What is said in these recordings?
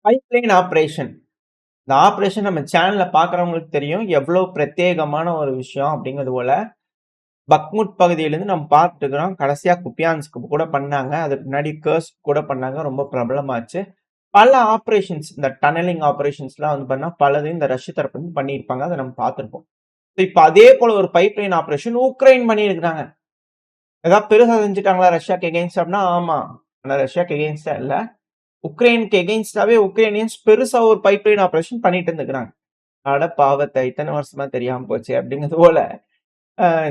Pipeline operation. இந்த operation நம்ம சேனல்ல பார்க்குறவங்களுக்கு தெரியும். எவ்வளோ பிரத்யேகமான ஒரு விஷயம் அப்படிங்கிறது போல. பக்முட் பகுதியிலேருந்து நம்ம பார்த்துருக்கிறோம். கடைசியா குப்பியான்ஸ்க்கு கூட பண்ணாங்க. அதுக்கு முன்னாடி கர்ஸ்க் கூட பண்ணாங்க. ரொம்ப பிரபலமாச்சு. பல ஆப்பரேஷன்ஸ் இந்த டனலிங் ஆப்பரேஷன்ஸ்லாம் வந்து பண்ணா பலது இந்த ரஷ்ய தரப்பு வந்து பண்ணியிருப்பாங்க. அத நம்ம பார்த்திருப்போம். இப்ப அதே போல ஒரு பைப்லைன் ஆப்பரேஷன் உக்ரைன் பண்ணியிருக்கிறாங்க. ஏதாவது பெருசா செஞ்சுட்டாங்களா ரஷ்யாக்கு எகெயின்ஸ்டா அப்படின்னா, ஆமா. ஆனா ரஷ்யாக்கு எகெயின்ஸ்டா இல்ல. உக்ரைனுக்கு எகெயின்ஸ்டாவே உக்ரைனியன்ஸ் பெருசா ஒரு பைப்லைன் ஆப்பரேஷன் பண்ணிட்டு இருந்துக்கிறாங்க. அட பாவத்த! இத்தன வருஷமா தெரியாம போச்சே! அப்படிங்கிறது போல,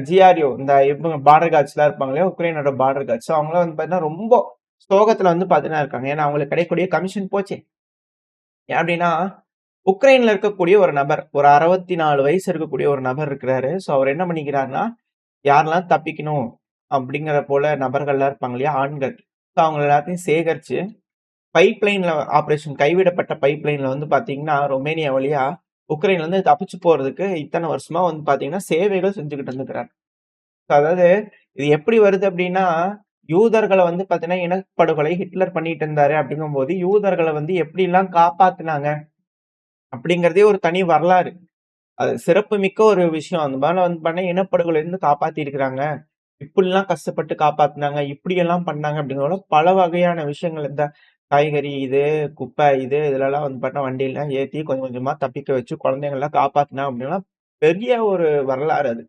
ஜிஆர்யூ இந்த இவங்க பார்டர் கார்ட்ஸ்லாம் இருப்பாங்க இல்லையா? உக்ரைனோட பார்டர் கார்ட்ஸ். அவங்கலாம் வந்து பார்த்தீங்கன்னா, ரொம்ப சோகத்துல வந்து பார்த்தீங்கன்னா இருக்காங்க. ஏன்னா, அவங்களுக்கு கிடைக்கக்கூடிய கமிஷன் போச்சே. ஏன் அப்படின்னா, உக்ரைன்ல இருக்கக்கூடிய ஒரு நபர், ஒரு 64 வயசு இருக்கக்கூடிய ஒரு நபர் இருக்கிறாரு. ஸோ, அவர் என்ன பண்ணிக்கிறாருன்னா, யாரெல்லாம் தப்பிக்கணும் அப்படிங்கிற போல நபர்கள்லாம் இருப்பாங்க இல்லையா? ஆண்கள். ஸோ, அவங்க எல்லாத்தையும் சேகரிச்சு பைப்லைன்ல ஆப்பரேஷன் கைவிடப்பட்ட பைப்லைன்ல வந்து பார்த்தீங்கன்னா, ரொமேனியா வழியா உக்ரைன்லருந்து தப்பிச்சு போறதுக்கு இத்தன வருஷமா வந்து பார்த்தீங்கன்னா, சேவைகள் செஞ்சுகிட்டு இருந்துக்கிறார். அதாவது இது எப்படி வருது அப்படின்னா, யூதர்கள வந்து பார்த்தீங்கன்னா, இனப்படுகொலை ஹிட்லர் பண்ணிட்டு இருந்தாரு அப்படிங்கும்போது, யூதர்கள வந்து எப்படிலாம் காப்பாத்துனாங்க அப்படிங்கிறதே ஒரு தனி வரலாறு. அது சிறப்புமிக்க ஒரு விஷயம். அந்த மாரி வந்து பண்ண இனப்படுகொலையிலருந்து காப்பாத்தியிருக்கிறாங்க. இப்படிலாம் கஷ்டப்பட்டு காப்பாத்துனாங்க. இப்படியெல்லாம் பண்ணாங்க அப்படிங்கிறத பல வகையான விஷயங்கள் இந்த காய்கறி இது, குப்பை இது இதுலலாம் வந்து பார்த்தா வண்டிலாம் ஏத்தி கொஞ்சம் கொஞ்சமா தப்பிக்க வச்சு குழந்தைங்கலாம் காப்பாத்துனாங்க அப்படின்லாம் பெரிய ஒரு வரலாறு அது.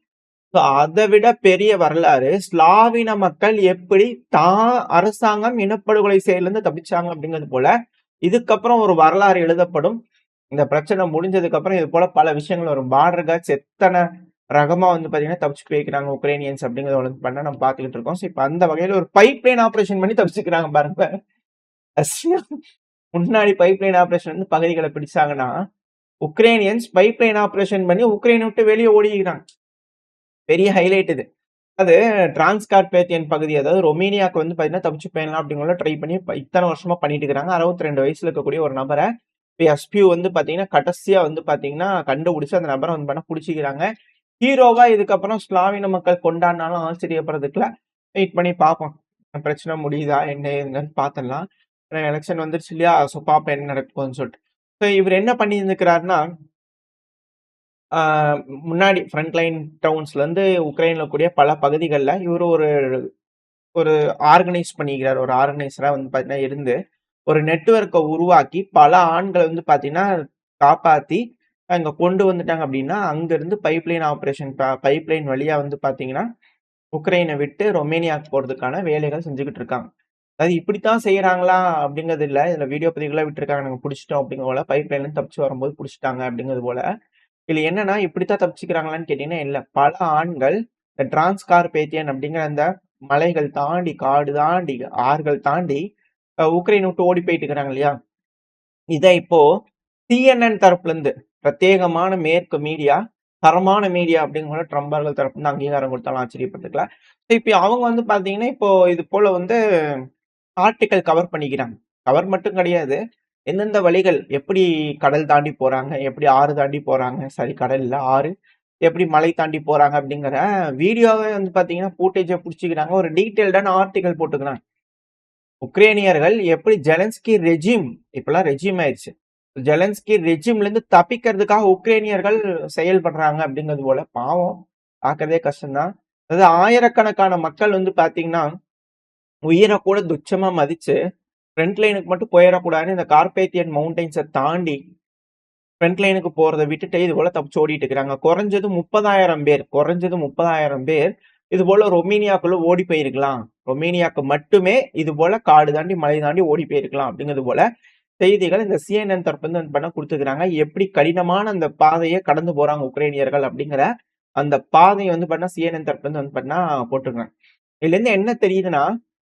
ஸோ அத விட பெரிய வரலாறு ஸ்லாவின மக்கள் எப்படி அரசாங்கம் இனப்படுகொலை செயல்லருந்து தப்பிச்சாங்க அப்படிங்கிறது போல, இதுக்கப்புறம் ஒரு வரலாறு எழுதப்படும். இந்த பிரச்சனை முடிஞ்சதுக்கு அப்புறம் இது போல பல விஷயங்கள் வரும். பார்டர் காட்ஸ் எத்தன ரகமா வந்து பார்த்தீங்கன்னா, தப்பிச்சு போயிருக்கிறாங்க உக்ரைனியன்ஸ் அப்படிங்கிறத வந்து பண்ண நம்ம பார்த்துக்கிட்டு இருக்கோம். ஸோ இப்ப அந்த வகையில ஒரு பைப்லைன் ஆப்பரேஷன் பண்ணி தப்பிச்சுக்கிறாங்க பாருங்க. ரஷ்யா முன்னாடி பைப்லைன் ஆப்பரேஷன் வந்து பகுதிகள பிடிச்சாங்கன்னா, உக்ரைனியன்ஸ் பைப்லைன் ஆப்பரேஷன் பண்ணி உக்ரைன விட்டு வெளிய ஓடிக்கிறாங்க. பெரிய ஹைலைட் இது. அது டிரான்ஸ்கார்பேத்தியன் பகுதி, அதாவது ரொமேனியாவுக்கு வந்து பார்த்தீங்கன்னா, தப்பிச்சு போயிடலாம் அப்படிங்கிற ட்ரை பண்ணி இத்தன வருஷமா பண்ணிட்டு இருக்கிறாங்க. 62 வயசுல இருக்கக்கூடிய ஒரு நபர, இப்ப எஸ்பியூ வந்து பார்த்தீங்கன்னா, கடைசியா வந்து பார்த்தீங்கன்னா, கண்டுபிடிச்சு அந்த நபர வந்து பண்ண புடிச்சுக்கிறாங்க. ஹீரோவா இதுக்கப்புறம் ஸ்லாவின மக்கள் கொண்டாடினாலும் ஆச்சரியப்படுறதுக்கு இல்ல. வெயிட் பண்ணி பார்ப்போம். பிரச்சனை முடியுதா? என்ன ஏதுன்னு பார்த்துடலாம். ஏன்னா எலக்ஷன் வந்துருச்சு இல்லையா? ஸோ பார்ப்போம் என்ன நடக்க போகுதுன்னு சொல்லிட்டு. ஸோ இவரு என்ன பண்ணியிருந்திருக்கிறாருன்னா, ஆ முன்னாடி ஃப்ரண்ட் லைன் டவுன்ஸ்லருந்து உக்ரைன்ல கூடிய பல பகுதிகள்ல இவரு ஒரு ஒரு ஆர்கனைஸ் பண்ணிக்கிறாரு. ஒரு ஆர்கனைசரா வந்து பார்த்தீங்கன்னா இருந்து, ஒரு நெட்வொர்க்க உருவாக்கி பல ஆண்கள வந்து பார்த்தீங்கன்னா, காப்பாத்தி அங்க கொண்டு வந்துட்டாங்க அப்டின்னா, அங்கருந்து பைப்லைன் ஆப்பரேஷன் பைப்லைன் வழியா வந்து பார்த்தீங்கன்னா, உக்ரைன விட்டு ரொமேனியாக்கு போறதுக்கான வேலைகள் செஞ்சுகிட்டு இருக்காங்க. அது இப்படித்தான் செய்றாங்களா அப்படிங்கிறது இல்ல. இதுல வீடியோ பதிவுகள்லாம் விட்டுருக்காங்க. நாங்க புடிச்சுட்டோம் அப்படிங்கிற போல. பைப்லைன்லருந்து தப்பிச்சு வரும்போது புடிச்சுட்டாங்க அப்படிங்கிறது போல. இதுல என்னன்னா, இப்படித்தான் தப்பிச்சுக்கிறாங்களான்னு கேட்டீங்கன்னா, இல்ல. பல ஆண்கள் இந்த டிரான்ஸ்கார்பேத்தியன் அப்படிங்கிற அந்த மலைகள் தாண்டி, காடு தாண்டி, ஆறுகள் தாண்டி உக்ரைன் விட்டு ஓடி போயிட்டு இருக்கிறாங்க இல்லையா? இத இப்போ CNN தரப்புலருந்து பிரத்யேகமான மேற்கு மீடியா, தரமான மீடியா அப்படிங்கிற ட்ரம்பர்கள் தரப்புலருந்து அங்கீகாரம் குடுத்தாலும் ஆச்சரியப்பட்டுக்கல. இப்ப அவங்க வந்து பாத்தீங்கன்னா, இப்போ இது போல வந்து ஆர்டிக்கிள் கவர் பண்ணிக்கிறாங்க. கவர் மட்டும் கிடையாது. எந்தெந்த வழிகள், எப்படி கடல் தாண்டி போறாங்க, எப்படி ஆறு தாண்டி போறாங்க, சாரி கடல் இல்ல ஆறு. எப்படி மலை தாண்டி போறாங்க அப்படிங்கிற வீடியோவே வந்து பார்த்தீங்கன்னா, ஃபூட்டேஜ புடிச்சுக்கிறாங்க. ஒரு டீட்டெயில்டான ஆர்டிக்கிள் போட்டுக்கிறாங்க. உக்ரேனியர்கள் எப்படி ஜெலன்ஸ்கி ரெஜிம் இப்பலாம் ரெஜிம் ஆயிருச்சு. ஜெலன்ஸ்கி ரெஜிம்லேருந்து தப்பிக்கிறதுக்காக உக்ரேனியர்கள் செயல்படுறாங்க அப்படிங்கிறது போல. பாவம் பார்க்கறதே கஷ்டம் தான். அதாவது ஆயிரக்கணக்கான மக்கள் வந்து பார்த்தீங்கன்னா, உயிர கூட துச்சமா மதிச்சு ஃப்ரண்ட் லைனுக்கு மட்டும் போயிறக்கூடாதுன்னு இந்த கார்பேத்தியன் மவுண்டன்ஸ தாண்டி ஃப்ரண்ட் லைனுக்கு போறத விட்டுட்டு இது போல தப்பிச்சு ஓடிட்டு இருக்கிறாங்க. குறைஞ்சது 30,000 பேர் இது போல ரொமேனியாக்குள்ள ஓடி போயிருக்கலாம். ரொமேனியாக்கு மட்டுமே இது போல காடு தாண்டி, மலை தாண்டி ஓடி போயிருக்கலாம் அப்படிங்கிறது போல செய்திகள் இந்த CNN தரப்புலருந்து வந்து பண்ண குடுத்துருக்காங்க. எப்படி கடினமான அந்த பாதைய கடந்து போறாங்க உக்ரைனியர்கள் அப்படிங்கிற அந்த பாதைய வந்து பண்ணா CNN தரப்புலருந்து வந்து பண்ணா போட்டிருக்காங்க. இதுலருந்து என்ன தெரியுதுன்னா,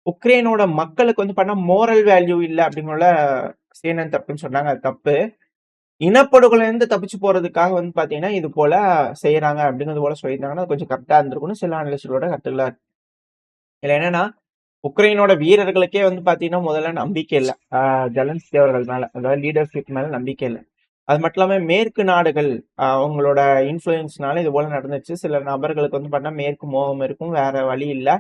உக்ரைனோட மக்களுக்கு வந்து பண்ணா மோரல் வேல்யூ இல்ல அப்படிங்கறத CNN தரப்புன்னு சொன்னாங்க. அது தப்பு. இனப்படுகொலையிலிருந்து தப்பிச்சு போறதுக்காக வந்து பார்த்தீங்கன்னா, இது போல செய்றாங்க அப்படிங்கிறது போல சொல்லியிருந்தாங்கன்னா, அது கொஞ்சம் கரெக்ட்டா இருந்திருக்கும்னு சில அனலிஸ்ட்டோட கருத்துக்களா இருக்கு. இதுல என்னன்னா, உக்ரைனோட வீரர்களுக்கே வந்து பார்த்தீங்கன்னா, முதல்ல நம்பிக்கை இல்ல. ஜெலன்ஸ்கி அவர்கள் மேல. அதாவது லீடர்ஷிப் மேல நம்பிக்கை இல்ல. அது மட்டும் இல்லாம மேற்கு நாடுகள் அவங்களோட இன்ஃப்ளூயன்ஸ்னால இது போல நடந்துச்சு. சில நபர்களுக்கு வந்து பார்த்தா மேற்கு மோகம் இருக்கும். வேற வழி இல்ல.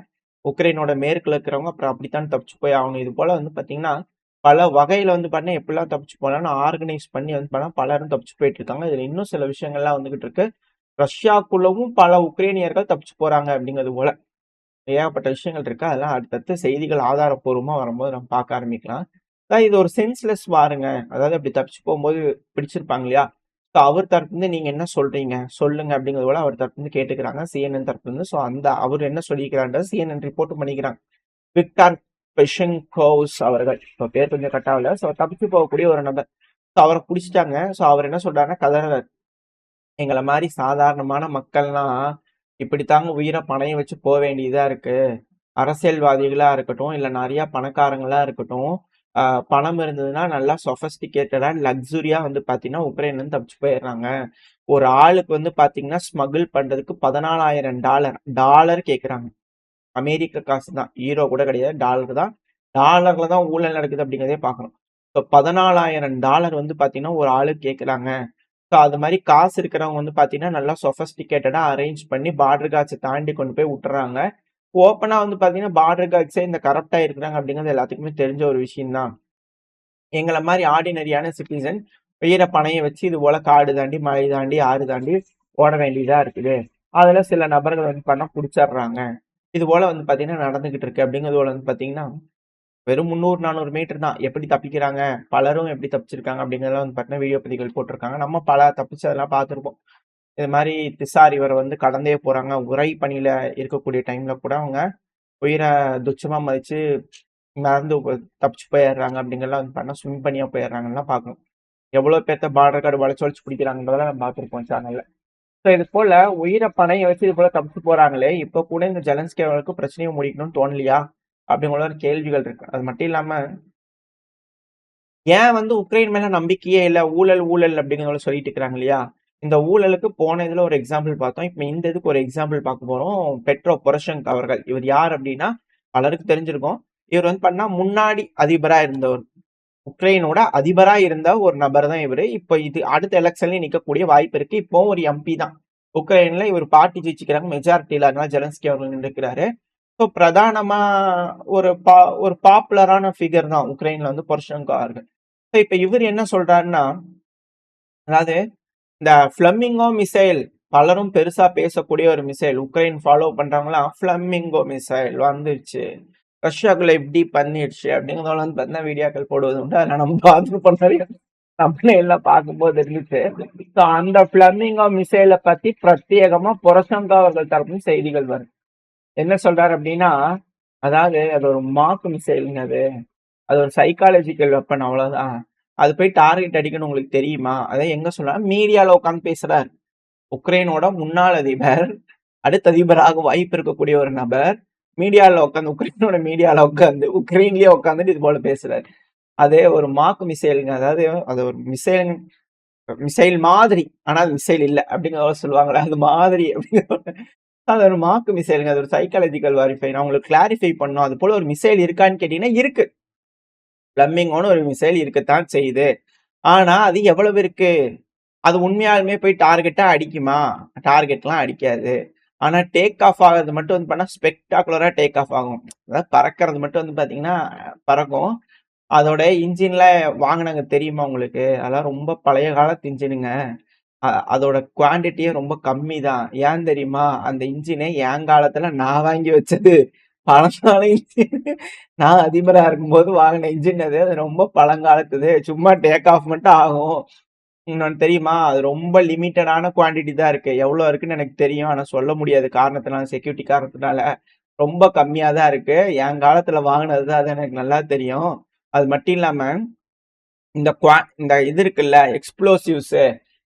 உக்ரைனோட மேற்குல இருக்கிறவங்க அப்புறம் அப்படித்தான் தப்பிச்சு போய் ஆகணும். இது போல வந்து பார்த்தீங்கன்னா பல வகையில வந்து பார்த்தீங்கன்னா, எப்படிலாம் தப்பிச்சு போலாம்ன்னு ஆர்கனைஸ் பண்ணி வந்து பார்த்தீங்கன்னா, பலரும் தப்பிச்சு போயிட்டு இருக்காங்க. இதுல இன்னும் சில விஷயங்கள்லாம் வந்துகிட்டு இருக்கு. ரஷ்யாக்குள்ளவும் பல உக்ரைனியர்கள் தப்பிச்சு போறாங்க அப்படிங்கிறது போல. ஏகப்பட்ட விஷயங்கள் இருக்கு. அதெல்லாம் அடுத்தடுத்து செய்திகள் ஆதாரப்பூர்வமா வரும்போது நம்ம பார்க்க ஆரம்பிக்கலாம். இது ஒரு சென்ஸ்லெஸ் வாருங்க. அதாவது அப்படி தப்பிச்சு போம்போது பிடிச்சிருப்பாங்க இல்லையா? ஸோ அவர் தரப்புலருந்து நீங்க என்ன சொல்றீங்க? சொல்லுங்க அப்படிங்கிறது போல அவர் தரப்புலருந்து கேட்டுக்கிறாங்க. CNN தரப்புலருந்து. ஸோ அந்த அவர் என்ன சொல்லியிருக்கிறார்ன்றத CNN ரிப்போர்ட்டும் பண்ணிக்கிறாங்க. விக்டார் பெஷென்கோவ்ஸ் அவர்கள். இப்போ பேர் கொஞ்சம் கட் ஆகல. ஸோ தப்பிச்சு போகக்கூடிய ஒரு நபர். ஸோ அவர புடிச்சுட்டாங்க. ஸோ அவர் என்ன சொல்றாருன்னா கதறாரு. எங்கள மாரி சாதாரணமான மக்கள்லாம் இப்படித்தாங்க உயிர பணயம் வச்சு போ வேண்டியதா இருக்கு. அரசியல்வாதிகளா இருக்கட்டும், இல்ல நெறைய பணக்காரங்களா இருக்கட்டும், அ பணம் இருந்ததுன்னா நல்லா சொஃபஸ்டிகேட்டடா, லக்ஸூரியா வந்து பார்த்தீங்கன்னா, உக்ரைன்லருந்து தப்பிச்சு போயிர்றாங்க. ஒரு ஆளுக்கு வந்து பார்த்தீங்கன்னா, ஸ்மக்கிள் பண்றதுக்கு $14,000 டாலர் கேட்குறாங்க. அமெரிக்க காசு தான். யூரோ கூட கிடையாது. டாலர் தான். டாலர்ல தான் ஊழல் நடக்குது அப்படிங்கிறதே பார்க்கணும். இப்போ $14,000 வந்து பார்த்தீங்கன்னா, ஒரு ஆளுக்கு கேட்குறாங்க. ஸோ அது மாரி காசு இருக்கிறவங்க வந்து பார்த்தீங்கன்னா, நல்லா சொஃபஸ்டிகேட்டடா அரேஞ்ச் பண்ணி பார்டர் காட்ஸ தாண்டி கொண்டு போய் விட்டுர்றாங்க. ஓப்பனா வந்து பார்த்தீங்கன்னா, பார்டர் காட்ஸே இந்த கரப்ட்டா இருக்கிறாங்க அப்படிங்கிறது எல்லாத்துக்குமே தெரிஞ்ச ஒரு விஷயம் தான். எங்கள மாரி ஆர்டினரியான சிட்டிசன் உயிர பணயம் வச்சு இது போல காடு தாண்டி, மலை தாண்டி, ஆறு தாண்டி ஓட வேண்டியதா இருக்குது. அதுல சில நபர்கள் வந்து பண்ணா புடிச்சர்றாங்க. இது போல வந்து பார்த்தீங்கன்னா, நடந்துகிட்டு இருக்கு அப்படிங்கிறது போல வந்து பார்த்தீங்கன்னா, வெறும் 300, 400 மீட்டர் தான். எப்படி தப்பிக்கிறாங்க? பலரும் எப்படி தப்பிச்சிருக்காங்க அப்படிங்கிறதெல்லாம் வந்து பார்த்தீங்கன்னா, வீடியோ பதிவுகள் போட்டிருக்காங்க. நம்ம பல தப்பிச்சதெல்லாம் பார்த்திருப்போம். இது மாரி திஸ்ஸா ரிவர வந்து கடந்தே போறாங்க. உறை பனியில இருக்கக்கூடிய டைம்ல கூட அவங்க உயிர துச்சமா மதிச்சு மறந்து தப்பிச்சு போயிடுறாங்க அப்படிங்கிறலாம் வந்து பார்த்தீங்கன்னா, ஸ்விம் பண்ணியா போயிடுறாங்கன்னுலாம் பார்க்கணும். எவ்வளோ பேத்த பார்டர் கார்டு வளைச்சு வளைச்சு பிடிக்கிறாங்கன்றதெல்லாம் நம்ம பார்த்துருப்போம் சேனல்ல. ஸோ இது போல உயிர பணயம் வச்சு இது போல தப்பிச்சு போறாங்களே, இப்போ கூட இந்த ஜெலன்ஸ்கி அவர்களுக்கு பிரச்சனைய முடிக்கணும்னு தோணலையா? அப்படிங்கிற ஒரு கேள்விகள் இருக்கு. அது மட்டும் இல்லாம, ஏன் வந்து உக்ரைன் மேல நம்பிக்கையே இல்ல, ஊழல் ஊழல் அப்படிங்கிறத சொல்லிட்டு இருக்கிறாங்க இல்லையா? இந்த ஊழலுக்கு போன இதுல ஒரு எக்ஸாம்பிள் பார்த்தோம். இப்ப இந்த இதுக்கு ஒரு எக்ஸாம்பிள் பார்க்க போறோம். பெட்ரோ பொரஷென்கோ அவர்கள். இவர் யார் அப்படின்னா, பலருக்கு தெரிஞ்சிருக்கும். இவர் வந்து பண்ணா முன்னாடி அதிபரா இருந்தவர். உக்ரைனோட அதிபரா இருந்த ஒரு நபர் தான் இவரு. இப்ப இது அடுத்த எலக்ஷன்லயும் நிக்கக்கூடிய வாய்ப்பு இருக்கு. இப்பவும் ஒரு எம்பி தான். உக்ரைன்ல இவர் பார்ட்டி ஜெயிச்சுக்கிறாங்க மெஜாரிட்டில. அதனால ஜெலன்ஸ்கி அவர்கள் நின்றுக்கிறாரு. ஸோ பிரதானமா ஒரு ஒரு பாப்புலரான ஃபிகர் தான் உக்ரைன்ல வந்து பொரஷென்கோ அவர்கள். ஸோ இப்ப இவர் என்ன சொல்றாருன்னா, அதாவது இந்த ஃப்ளமிங்கோ மிசைல் பலரும் பெருசா பேசக்கூடிய ஒரு மிசைல். உக்ரைன் ஃபாலோ பண்றவங்கலாம் ஃப்ளமிங்கோ மிசைல் வந்துருச்சு. ரஷ்யாக்குள்ள இப்படி பண்ணிடுச்சு அப்படிங்கிறதெல்லாம் வந்து பார்த்தீங்கன்னா வீடியோக்கள் போடுவது உண்டு. அதில நம்ம பார்த்துருப்போம் நிறைய தம்ப்நெயில்ல பார்க்கும்போது இருந்துச்சு. ஸோ அந்த ஃப்ளமிங்கோ மிசைல பத்தி பிரத்யேகமா பொரஷென்கோ அவர்கள் தரப்புல செய்திகள் வருது. என்ன சொல்றாரு அப்படின்னா, அதாவது அது ஒரு மாக் மிசைல்ங்க அது. அது ஒரு சைக்காலஜிக்கல் வெப்பன் அவ்வளவுதான். அது போய் டார்கெட் அடிக்கும்னு உங்களுக்கு தெரியுமா? அத எங்க சொன்னா மீடியால உட்கார்ந்து பேசுறாரு. உக்ரைனோட முன்னாள் அதிபர், அடுத்த அதிபராக வாய்ப்பு இருக்கக்கூடிய ஒரு நபர், மீடியால உட்கார்ந்து உக்ரைனோட மீடியால உட்கார்ந்து, உக்ரைன்லயே உட்கார்ந்துட்டு இது போல பேசுறாரு. அது ஒரு மாக் மிசைல்ங்க. அதாவது அது ஒரு மிசைல் மிசைல் மாதிரி. ஆனா அது மிசைல் இல்ல. அப்படிங்கிற சொல்லுவாங்கல்ல. அது மாதிரி அது ஒரு மாக் மிசைல்ங்க. அது ஒரு சைக்காலஜிக்கல் வாரிஃபை. நான் உங்களுக்கு கிளாரிஃபை பண்ணணும். அது போல ஒரு மிசைல் இருக்கான்னு கேட்டீங்கன்னா, இருக்கு. பிளம்பிங்கோன்னு ஒரு மிசைல் இருக்கத்தான் செய்யுது. ஆனா, அது எவ்வளவு இருக்கு? அது உண்மையாலுமே போய் டார்கெட்டா அடிக்குமா? டார்கெட்லாம் அடிக்காது. ஆனா, டேக் ஆஃப் ஆகுறது மட்டும் வந்து பண்ணா ஸ்பெக்டாகுலரா டேக் ஆஃப் ஆகும். அதாவது பறக்கிறது மட்டும் வந்து பார்த்தீங்கன்னா, பறக்கும். அதோட இன்ஜின்லாம் வாங்குனாங்க தெரியுமா உங்களுக்கு? அதெல்லாம் ரொம்ப பழைய காலத்து இன்ஜினுங்க. அதோட குவான்டிட்டியே ரொம்ப கம்மி தான். ஏன் தெரியுமா? அந்த இன்ஜினே என் காலத்துல நான் வாங்கி வச்சது. பழங்கால இன்ஜின். நான் அதிபரா இருக்கும்போது வாங்குன இன்ஜின் அது. அது ரொம்ப பழங்காலத்துது. சும்மா டேக் ஆஃப் மட்டும் ஆகும். இன்னொன்னு தெரியுமா? அது ரொம்ப லிமிட்டடான குவான்டிட்டி தான் இருக்கு. எவ்வளோ இருக்குன்னு எனக்கு தெரியும். ஆனா சொல்ல முடியாது காரணத்தினால, செக்யூரிட்டி காரணத்தினால. ரொம்ப கம்மியா தான் இருக்கு. என் காலத்துல வாங்குனது தான். அது எனக்கு நல்லா தெரியும். அது மட்டும் இல்லாம, இந்த இது இருக்குல்ல, எக்ஸ்ப்ளோசிவ்ஸ்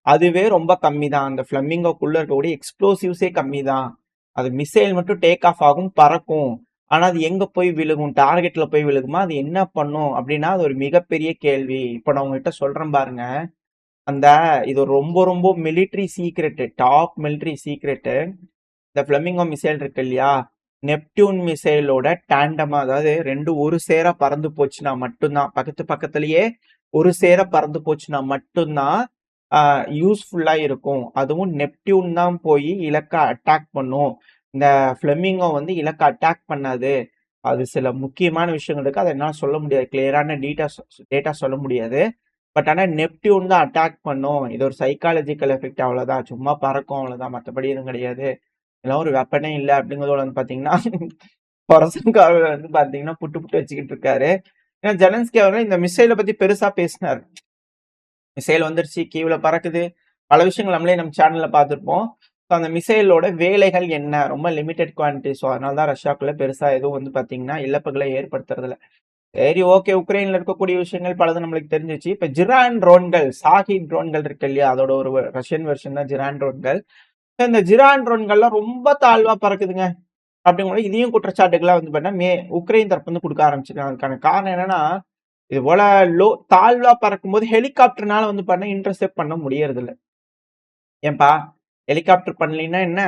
அதுவே ரொம்ப கம்மி தான். அந்த ஃப்ளமிங்கோக்குள்ள இருக்கக்கூடிய எக்ஸ்ப்ளோசிவ்ஸே கம்மி தான். அது மிசைல் மட்டும் டேக் ஆஃப் ஆகும், பறக்கும். ஆனா அது எங்க போய் விழுகும்? டார்கெட்ல போய் விழுகுமா? அது என்ன பண்ணும்? அப்படின்னா, அது ஒரு மிகப்பெரிய கேள்வி. இப்ப நான் உங்ககிட்ட சொல்றேன் பாருங்க. அந்த இது ரொம்ப ரொம்ப military secret. Top military secret. இந்த ஃப்ளமிங்கோ மிசைல் இருக்கு இல்லையா? நெப்டியூன் மிசைலோட டாண்டமா அதாவது 2 ஒரு சேர பறந்து போச்சுன்னா மட்டும் தான் பக்கத்து பக்கத்திலேயே ஒரு சேர பறந்து போச்சுன்னா மட்டும் தான் யூஸ்ஃபுல்லா இருக்கும். அதுவும் நெப்டியூன் தான் போய் இலக்க அட்டாக் பண்ணும். இந்த ஃப்ளெமிங்கோ வந்து இலக்க அட்டாக் பண்ணாது. அது சில முக்கியமான விஷயங்கள் இருக்கு. அத என்னால சொல்ல முடியாது. கிளியரான டேட்டா சொல்ல முடியாது. பட் ஆனா நெப்டியூன் தான் அட்டாக் பண்ணும். இது ஒரு சைக்காலஜிக்கல் எஃபெக்ட் அவ்வளோதான். சும்மா பறக்கும் அவ்வளோதான். மத்தபடி எதுவும் கிடையாது. இதெல்லாம் ஒரு வெப்பனே இல்ல அப்படிங்கிறதோட வந்து பார்த்தீங்கன்னா, பொரசன்கோவ வந்து பார்த்தீங்கன்னா, புட்டு புட்டு வச்சுக்கிட்டு இருக்காரு. ஏன்னா ஜெலன்ஸ்கி அவர்கள் இந்த மிசைல பத்தி பெருசா பேசினாரு. மிசைல் வந்துருச்சு, கீவ்ல பறக்குது. பல விஷயங்கள் நம்மளே நம்ம சேனல்ல பார்த்திருப்போம். ஸோ அந்த மிசைலோட வேலைகள் என்ன? ரொம்ப லிமிட்டட் குவான்டிட்டி. ஸோ அதனால தான் ரஷ்யாக்குள்ள பெருசா எதுவும் வந்து பார்த்தீங்கன்னா, இழப்புகள ஏற்படுத்துறதில்ல. சரி, ஓகே. உக்ரைன்ல இருக்கக்கூடிய விஷயங்கள் பலது நம்மளுக்கு தெரிஞ்சுச்சு. இப்ப ஜிரான் ட்ரோன்கள், ஷாஹிட் ட்ரோன்கள் இருக்கு இல்லையா? அதோட ஒரு ரஷ்யன் வெர்ஷன் தான் ஜிரான் ட்ரோன்கள். இந்த ஜிரான் ட்ரோன்கள்லாம் ரொம்ப தாழ்வா பறக்குதுங்க. அப்படிங்கும்போது இதையும் குற்றச்சாட்டுகளா வந்து பார்த்தீங்கன்னா, உக்ரைன் தரப்பு வந்து குடுக்க ஆரம்பிச்சிருக்காங்க. அதுக்கான காரணம் என்னன்னா, இது போல தாழ்வா பறக்கும்போது ஹெலிகாப்டர்னால வந்து பார்த்தீங்கன்னா, இன்டர்செப்ட் பண்ண முடியறதில்ல. ஏன்பா ஹெலிகாப்டர் பண்ணலைன்னா என்ன?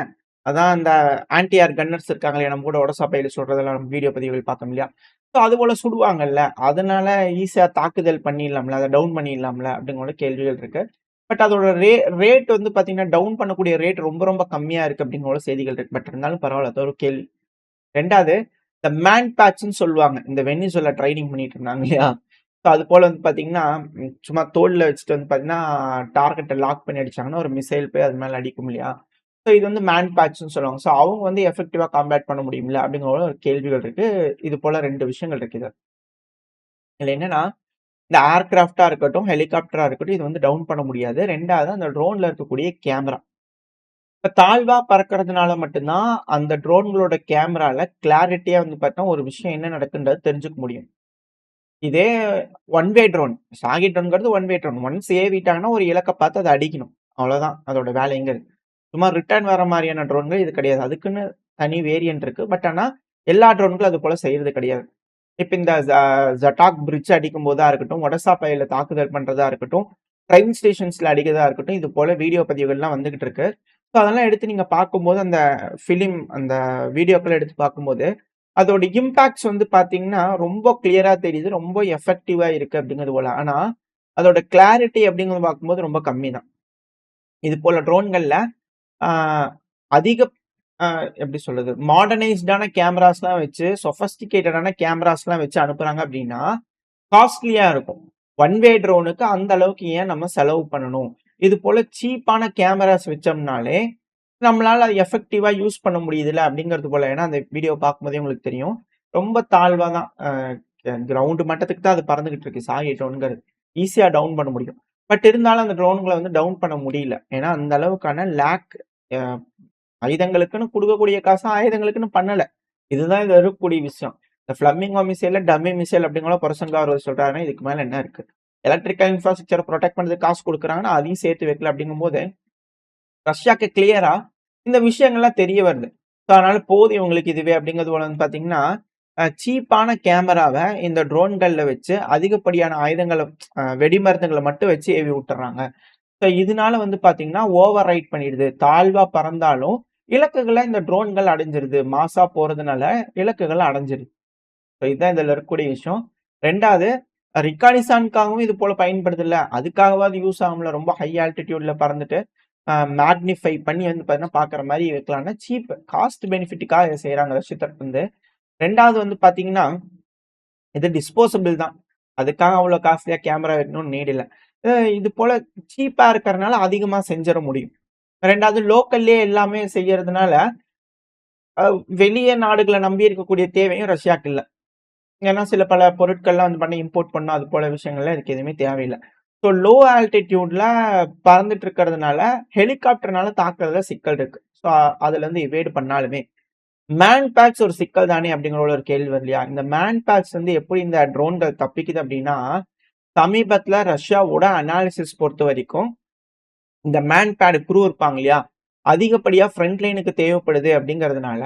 அதான் அந்த ஆன்டி ஏர் கன்னர்ஸ் இருக்காங்க இல்லையா? நம்ம கூட ஒடசாப்பையில சுடுறதெல்லாம் நம்ம வீடியோ பதிவுகள் பார்த்தோம் இல்லையா? ஸோ அதுபோல சுடுவாங்கல்ல. அதனால ஈஸியா தாக்குதல் பண்ணிடலாம்ல. அத டவுன் பண்ணிடலாம்ல அப்படிங்கிற கேள்விகள் இருக்கு. பட் அதோட ரேட் வந்து பார்த்தீங்கன்னா, டவுன் பண்ணக்கூடிய ரேட் ரொம்ப ரொம்ப கம்மியா இருக்கு அப்படிங்கிற செய்திகள் இருக்கு. பட் இருந்தாலும் பரவால்ல. அது ஒரு கேள்வி. 2வது இந்த மேன் பேட்ச்ன்னு சொல்லுவாங்க. இந்த வெனிசுவேலா ட்ரைனிங் பண்ணிட்டு இருந்தாங்க இல்லையா? ஸோ அது போல வந்து பார்த்தீங்கன்னா, சும்மா தோள்ல வச்சுட்டு வந்து பார்த்தீங்கன்னா, டார்கெட்ட லாக் பண்ணி அடிச்சாங்கன்னா, ஒரு மிசைல் போய் அது மேல அடிக்கும் இல்லையா? ஸோ இது வந்து மேன் பேட்ச்ன்னு சொல்லுவாங்க. ஸோ அவங்க வந்து எஃபெக்டிவா காம்பேட் பண்ண முடியும்ல? அப்படிங்கிற ஒரு கேள்விகள் இருக்கு. இது போல 2 விஷயங்கள் இருக்கு இதுல. இதுல என்னன்னா, இந்த ஏர்கிராஃப்ட்டா இருக்கட்டும், ஹெலிகாப்டரா இருக்கட்டும், இது வந்து டவுன் பண்ண முடியாது. 2வது அந்த ட்ரோன்ல இருக்கக்கூடிய கேமரா. இப்ப தாழ்வா பறக்கறதுனால மட்டும் தான், அந்த ட்ரோன்களோட கேமரால கிளாரிட்டியா வந்து பார்த்தா, ஒரு விஷயம் என்ன நடக்குன்றது தெரிஞ்சுக்க முடியும். இதே ஒன் வே ட்ரோன். ஷாகிட் ட்ரோன்ங்கிறது ஒன் வே ட்ரோன். ஒன்ஸ் ஏவிட்டாங்கன்னா, ஒரு இலக்க பார்த்து அத அடிக்கணும். அவ்வளோதான் அதோட வேலைங்கிறது. சும்மா ரிட்டர்ன் வர மாரியான ட்ரோன்கள் இது கிடையாது. அதுக்குன்னு தனி வேரியன்ட் இருக்கு. பட் ஆனா, எல்லா ட்ரோன்களும் அது போல செய்றது கிடையாது. இப்ப இந்த ஜட்டாக் பிரிட்ஜ் அடிக்கும்போதா இருக்கட்டும், ஒடசா பயில தாக்குதல் பண்றதா இருக்கட்டும், ட்ரெயின் ஸ்டேஷன்ஸ்ல அடிக்கிறதா இருக்கட்டும், இது போல வீடியோ பதிவுகள்லாம் வந்துகிட்டு இருக்கு. ஸோ அதெல்லாம் எடுத்து நீங்க பார்க்கும்போது, அந்த அந்த வீடியோக்கள எடுத்து பார்க்கும்போது, அதோட இம்பாக்ட்ஸ் வந்து பார்த்தீங்கன்னா, ரொம்ப கிளியரா தெரியுது. ரொம்ப எஃபெக்டிவா இருக்கு அப்படிங்கிறது போல. ஆனா, அதோட கிளாரிட்டி அப்படிங்கிறது பார்க்கும்போது ரொம்ப கம்மி தான். இது போல ட்ரோன்கள்ல ஆ அதிக அ எப்படி சொல்றது? மாடர்னைஸ்டான கேமராஸ்லாம் வச்சு, சொஃபஸ்டிகேட்டடான கேமராஸ்லாம் வச்சு அனுப்புறாங்க அப்படின்னா, காஸ்ட்லியா இருக்கும். ஒன் வே ட்ரோனுக்கு அந்த அளவுக்கு ஏன் நம்ம செலவு பண்ணணும்? இது போல சீப்பான கேமராஸ் வச்சோம்னாலே, நம்மளால அத எஃபெக்டிவா யூஸ் பண்ண முடியுதுல்ல அப்படிங்கிறது போல. ஏன்னா, அந்த வீடியோ பார்க்கும்போதே உங்களுக்கு தெரியும். ரொம்ப தாழ்வா தான் கிரவுண்ட் மட்டத்துக்கு தான் அது பறந்துகிட்டு இருக்கு. சாகி ட்ரோன்ங்கிறது. ஈஸியா டவுன் பண்ண முடியும். பட் இருந்தாலும் அந்த ட்ரோன்கள வந்து டவுன் பண்ண முடியல. ஏன்னா, அந்த அளவுக்கான அ ஆயுதங்களுக்குன்னு குடுக்கக்கூடிய காச ஆயுதங்களுக்குன்னு பண்ணல. இதுதான் இதுல இருக்கக்கூடிய விஷயம். இந்த ஃபிளமிங்கோ மிசைல டம்மி மிசைல் அப்படிங்கிற பொரசன்கா அவர்கள் சொல்றாருன்னா, இதுக்கு மேல என்ன இருக்கு? எலக்ட்ரிக்கல் இன்ஃப்ராஸ்ட்ரக்சர புரொடெக்ட் பண்றதுக்கு காசு குடுக்குறாங்கன்னா, அதையும் சேர்த்து வைக்கல அப்படிங்கும்போது, ரஷ்யாக்கு கிளியரா இந்த விஷயங்கள்லாம் தெரிய வருது. ஸோ அதனால போதும் இவங்களுக்கு இதுவே அப்படிங்கிறது போல வந்து பார்த்தீங்கன்னா, சீப்பான கேமராவ இந்த ட்ரோன்கள்ல வச்சு அதிகப்படியான ஆயுதங்கள வெடிமருந்துகள மட்டும் வச்சு ஏவி விட்டுர்றாங்க. ஸோ இதனால வந்து பார்த்தீங்கன்னா, ஓவர் ரைட் பண்ணிடுது. தாழ்வா பறந்தாலும் இலக்குகள இந்த ட்ரோன்கள் அடைஞ்சிருது. மாஸா போறதுனால இலக்குகள அடைஞ்சிருது. ஸோ இதுதான் இதுல இருக்கக்கூடிய விஷயம். 2வது ரிகானிசான்க்காகவும் இது போல பயன்படுதுல்ல. அதுக்காகவாது யூஸ் ஆகும்ல. ரொம்ப ஹை ஆல்டிட்யூட்ல பறந்துட்டு, மேக்னிஃபை பண்ணி வந்து பார்த்தீங்கன்னா, பார்க்குற மாரி வைக்கலாம்னா சீப் காஸ்ட் பெனிஃபிட்டுக்காக இத செய்றாங்க ரஷ்ய தரப்புலருந்து. 2வது வந்து பார்த்தீங்கன்னா, இது டிஸ்போசபிள் தான். அதுக்காக அவ்வளோ காஸ்ட்லியா கேமரா வைக்கணும்னு நீட் இல்ல. இது போல சீப்பா இருக்கறனால அதிகமா செஞ்சிற முடியும். 2வது லோக்கல்லயே எல்லாமே செய்யறதுனால, அ வெளிய நாடுகள நம்பி இருக்கக்கூடிய தேவையும் ரஷ்யாக்கு இல்ல. ஏன்னா சில பல பொருட்கள்லாம் வந்து பண்ணி இம்போர்ட் பண்ணணும். அது போல விஷயங்கள்லாம் இதுக்கு எதுவுமே தேவையில்ல. ஸோ லோ ஆல்டிட்யூட்ல பறந்துட்டு இருக்கிறதுனால, ஹெலிகாப்டர்னால தாக்குறதுல சிக்கல் இருக்கு. ஸோ அதுலருந்து இவேட் பண்ணாலுமே. மேன் பேட்ச் ஒரு சிக்கல் தானே அப்படிங்கிற ஒரு கேள்வி வருது இல்லையா? இந்த மேன் பேட்ச் வந்து எப்படி இந்த ட்ரோன்கள் தப்பிக்குது அப்படின்னா, சமீபத்தில ரஷ்யாவோட அனாலிசிஸ் பொறுத்தவரைக்கும், இந்த மேன் பேட் குரூ இருப்பாங்க இல்லையா? அதிகப்படியா ஃப்ரண்ட் லைனுக்கு தேவைப்படுது அப்படிங்கிறதுனால,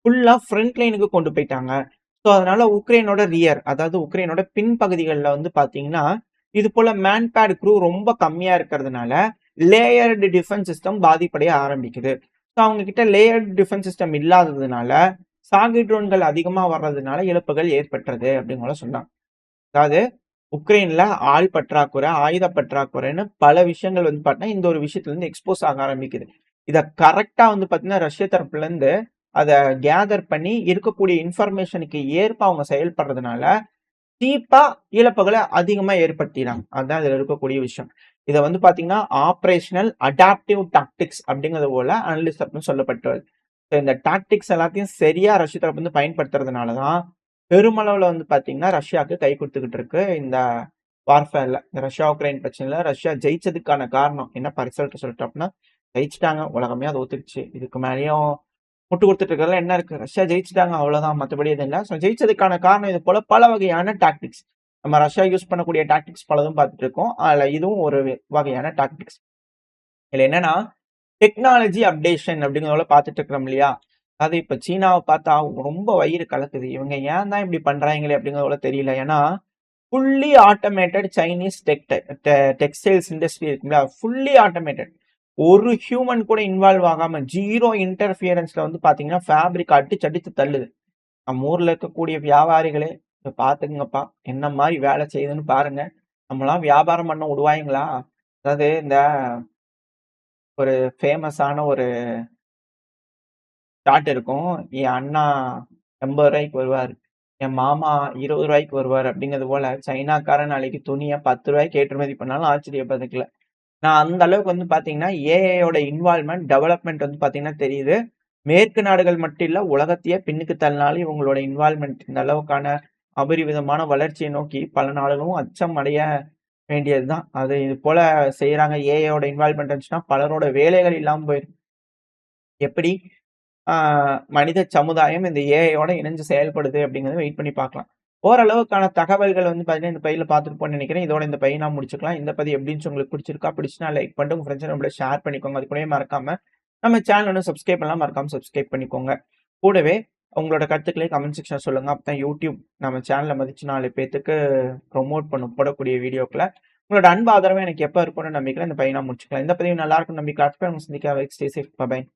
ஃபுல்லா ஃப்ரண்ட் லைனுக்கு கொண்டு போய்ட்டாங்க. ஸோ அதனால உக்ரைனோட அதாவது உக்ரைனோட பின்பகுதிகள்ல வந்து பார்த்தீங்கன்னா, இது போல மேன் பேட் குரூ ரொம்ப கம்மியா இருக்கிறதுனால, லேயர்டு டிஃபென்ஸ் சிஸ்டம் பாதிப்படைய ஆரம்பிக்குது. ஸோ அவங்க கிட்ட லேயர்டு டிஃபென்ஸ் சிஸ்டம் இல்லாததுனால, சாகி ட்ரோன்கள் அதிகமா வர்றதுனால இழப்புகள் ஏற்பட்டது அப்படின்னு கூட சொன்னாங்க. அதாவது உக்ரைன்ல ஆள் பற்றாக்குறை, ஆயுத பற்றாக்குறைன்னு பல விஷயங்கள் வந்து பார்த்தீங்கன்னா, இந்த ஒரு விஷயத்துல இருந்து எக்ஸ்போஸ் ஆக ஆரம்பிக்குது. இத கரெக்ட்டா வந்து பார்த்தீங்கன்னா, ரஷ்ய தரப்புல இருந்து அத கேதர் பண்ணி இருக்கக்கூடிய இன்ஃபர்மேஷனுக்கு ஏற்ப அவங்க செயல்படுறதுனால, சீப்பா இழப்புகள அதிகமா ஏற்படுத்திறாங்க. அதான் இதுல இருக்கக்கூடிய விஷயம். இத வந்து பார்த்தீங்கன்னா, ஆப்பரேஷனல் அடாப்டிவ் டாக்டிக்ஸ் அப்படிங்கிறது போல அனலிஸ்ட் அப்படின்னு சொல்லப்பட்டு வருது. இந்த டாக்டிக்ஸ் எல்லாத்தையும் சரியா ரஷ்ய தரப்பு வந்து பயன்படுத்துறதுனால தான், பெருமளவுல வந்து பார்த்தீங்கன்னா, ரஷ்யாவுக்கு கை குடுத்துக்கிட்டு இருக்கு இந்த வார்ஃபேர்ல. இந்த ரஷ்யா, உக்ரைன் பிரச்சனையில ரஷ்யா ஜெயிச்சதுக்கான காரணம் என்ன ரிசல்ட் சொல்லிட்டோம் அப்படின்னா, ஜெயிச்சுட்டாங்க. உலகமே அத ஒத்துக்கிச்சு. இதுக்கு மேலயும் முட்டு குடுத்துட்டு இருக்கிறதுல என்ன இருக்கு? ரஷ்யா ஜெயிச்சுட்டாங்க அவ்வளோதான். மத்தபடி எதுவும் இல்ல. ஸோ ஜெயிச்சதுக்கான காரணம் இது போல பல வகையான டாக்டிக்ஸ். நம்ம ரஷ்யா யூஸ் பண்ணக்கூடிய டாக்டிக்ஸ் பலதும் பார்த்துட்டு இருக்கோம். அதுல இதுவும் ஒரு வகையான டாக்டிக்ஸ். இதுல என்னன்னா, டெக்னாலஜி அப்டேஷன் அப்படிங்கிறத பார்த்துட்டு இருக்கிறோம் இல்லையா? அது இப்ப சீனாவ பார்த்தா ரொம்ப வயிறு கலக்குது. இவங்க ஏன் தான் இப்படி பண்றாங்களே அப்படிங்கிறத தெரியல. ஏன்னா, fully automated Chinese textiles industry இருக்குல்ல, ஃபுல்லி ஆட்டோமேட்டட். ஒரு ஹியூமன் கூட இன்வால்வ் ஆகாம 0 இன்டர்ஃபியரன்ஸ்ல வந்து பார்த்தீங்கன்னா, ஃபேப்ரிக் அடிச்சு அடிச்சு தள்ளுது. நம்ம ஊர்ல இருக்கக்கூடிய வியாபாரிகளே, இத பார்த்துக்கங்கப்பா. என்ன மாரி வேலை செய்யுதுன்னு பாருங்க. நம்மலாம் வியாபாரம் பண்ண விடுவாய்ங்களா? அதாவது இந்த ஒரு ஃபேமஸான ஒரு ஷாட் இருக்கும். என் அண்ணா ரூ. 80க்கு வருவாரு. என் மாமா ரூ. 20க்கு வருவாரு அப்படிங்கிறது போல, சைனாக்காரன் நாளைக்கு துணிய ரூ. 10க்கு ஏற்றுமதி பண்ணாலும் ஆச்சரியப்படுறதுக்கு இல்ல. நான் அந்த அளவுக்கு வந்து பார்த்தீங்கன்னா, ஏஐயோட இன்வால்வ்மென்ட், டெவலப்மென்ட் வந்து பார்த்தீங்கன்னா தெரியுது. மேற்கு நாடுகள் மட்டும் இல்ல, உலகத்தையே பின்னுக்கு தள்ளினாலும் இவங்களோட இன்வால்வ்மென்ட் இந்த அளவுக்கான அபரிவிதமான வளர்ச்சியை நோக்கி பல நாடுகளும் அச்சம் அடைய வேண்டியது தான். அது இது போல செய்றாங்க. ஏஐயோட இன்வால்வ்மென்ட் இருந்துச்சுன்னா, பலரோட வேலைகள் இல்லாம போயிரும். எப்படி ஆ மனித சமுதாயம் இந்த ஏஐயோட இணைஞ்சு செயல்படுது அப்படிங்கிறத வெயிட் பண்ணி பார்க்கலாம். ஓரளவுக்கான தகவல்கள் வந்து பார்த்தீங்கன்னா, இந்த பதிவுல பார்த்துருப்போம்னு நெனைக்கிறேன். இதோட இந்த பதிவ நான் முடிச்சுக்கலாம். இந்த பதிவு எப்படி இருந்துச்சு உங்களுக்கு பிடிச்சிருக்கா? பிடிச்சுச்சுனா லைக் பண்ணிட்டு உங்க ஃப்ரெண்ட்ஸ் நம்மள ஷேர் பண்ணிக்கோங்க. அது கூடவே மறக்காம நம்ம சேனல் இன்னும் சப்ஸ்கிரைப் பண்ணலாம் மறக்காம சப்ஸ்கிரைப் பண்ணிக்கோங்க. கூடவே உங்களோட கருத்துக்களை கமெண்ட் செக்ஷன்ல சொல்லுங்க. அப்பதான் YouTube நம்ம சேனல மதிச்சு 4 பேத்துக்கு ப்ரமோட் பண்ணும் போடக்கூடிய வீடியோக்கள. உங்களோட அன்பு ஆதரவு எனக்கு எப்ப இருக்கும்னு நம்பிக்கையில இந்த பதிவ நான் முடிச்சுக்கலாம். இந்த பதிவு நல்லா இருக்கும்னு நம்பிக்கை. அடுத்த பதிவுல சந்திக்கலாம். Stay safe. Bye by.